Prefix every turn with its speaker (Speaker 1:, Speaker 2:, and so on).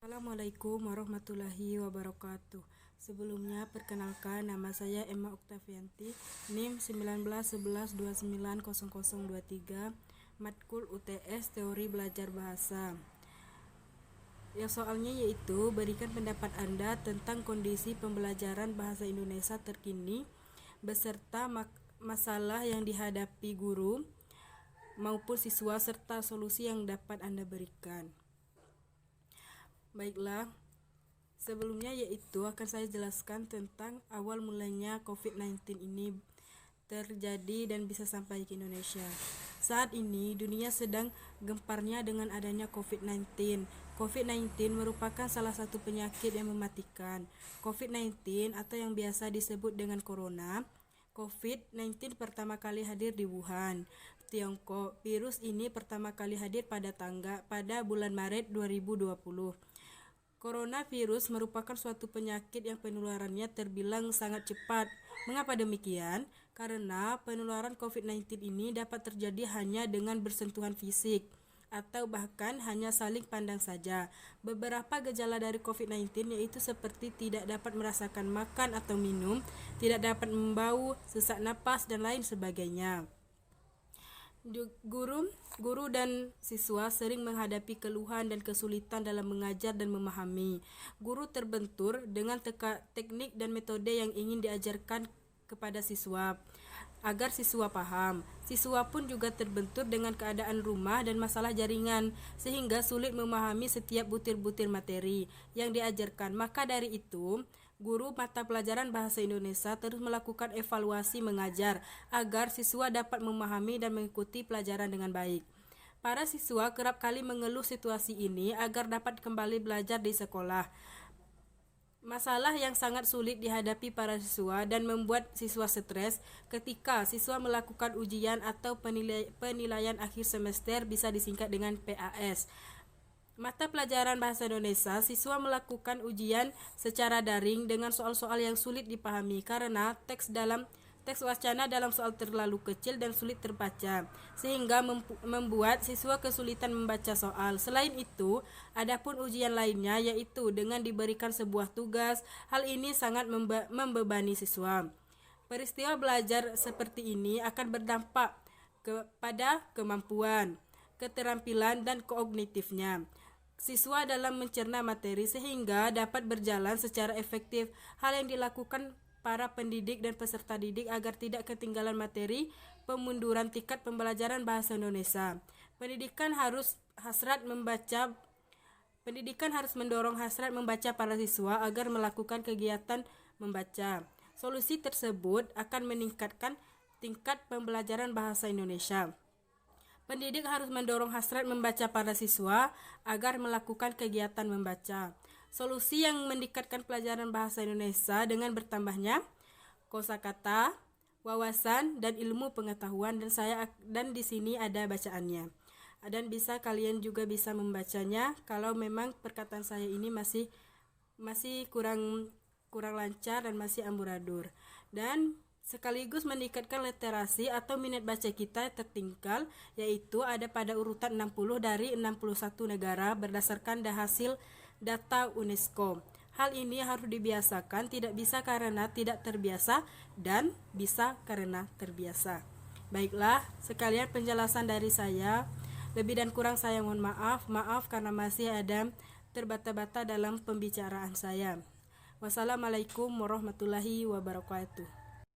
Speaker 1: Assalamualaikum warahmatullahi wabarakatuh. Sebelumnya perkenalkan, nama saya Emma Oktavianti, NIM 1911290023, Matkul UTS Teori Belajar Bahasa. Yang soalnya yaitu berikan pendapat Anda tentang kondisi pembelajaran bahasa Indonesia terkini beserta masalah yang dihadapi guru maupun siswa serta solusi yang dapat Anda berikan. Baiklah, sebelumnya yaitu akan saya jelaskan tentang awal mulanya COVID-19 ini terjadi dan bisa sampai ke Indonesia. Saat ini dunia sedang gemparnya dengan adanya COVID-19. COVID-19 merupakan salah satu penyakit yang mematikan. COVID-19 atau yang biasa disebut dengan corona. COVID-19 pertama kali hadir di Wuhan, Tiongkok. Virus ini pertama kali hadir pada bulan Maret 2020. Coronavirus merupakan suatu penyakit yang penularannya terbilang sangat cepat. Mengapa demikian? Karena penularan COVID-19 ini dapat terjadi hanya dengan bersentuhan fisik atau bahkan hanya saling pandang saja. Beberapa gejala dari COVID-19 yaitu seperti tidak dapat merasakan makan atau minum, tidak dapat membau, sesak napas, dan lain sebagainya. Guru dan siswa sering menghadapi keluhan dan kesulitan dalam mengajar dan memahami. Guru terbentur dengan teknik dan metode yang ingin diajarkan kepada siswa agar siswa paham. Siswa pun juga terbentur dengan keadaan rumah dan masalah jaringan sehingga sulit memahami setiap butir-butir materi yang diajarkan. Maka dari itu, guru mata pelajaran bahasa Indonesia terus melakukan evaluasi mengajar agar siswa dapat memahami dan mengikuti pelajaran dengan baik. Para siswa kerap kali mengeluh situasi ini agar dapat kembali belajar di sekolah. Masalah yang sangat sulit dihadapi para siswa dan membuat siswa stres ketika siswa melakukan ujian atau penilaian akhir semester, bisa disingkat dengan PAS. Mata pelajaran bahasa Indonesia, siswa melakukan ujian secara daring dengan soal-soal yang sulit dipahami karena teks wacana dalam soal terlalu kecil dan sulit terbaca, sehingga membuat siswa kesulitan membaca soal. Selain itu, adapun ujian lainnya yaitu dengan diberikan sebuah tugas. Hal ini sangat membebani siswa. Peristiwa belajar seperti ini akan berdampak kepada kemampuan, keterampilan, dan kognitifnya siswa dalam mencerna materi sehingga dapat berjalan secara efektif. Hal yang dilakukan para pendidik dan peserta didik agar tidak ketinggalan materi pemunduran tingkat pembelajaran bahasa Indonesia. Pendidikan harus mendorong hasrat membaca para siswa agar melakukan kegiatan membaca. Solusi tersebut akan meningkatkan tingkat pembelajaran bahasa Indonesia. Pendidik harus mendorong hasrat membaca para siswa agar melakukan kegiatan membaca. Solusi yang meningkatkan pelajaran bahasa Indonesia dengan bertambahnya kosakata, wawasan, dan ilmu pengetahuan, dan di sini ada bacaannya. Dan kalian juga bisa membacanya kalau memang perkataan saya ini masih kurang lancar dan masih amburadul. Dan sekaligus meningkatkan literasi atau minat baca kita tertinggal, yaitu ada pada urutan 60 dari 61 negara berdasarkan hasil data UNESCO. Hal ini harus dibiasakan, tidak bisa karena tidak terbiasa dan bisa karena terbiasa. Baiklah, sekalian penjelasan dari saya. Lebih dan kurang saya mohon maaf karena masih ada terbata-bata dalam pembicaraan saya. Wassalamualaikum warahmatullahi wabarakatuh.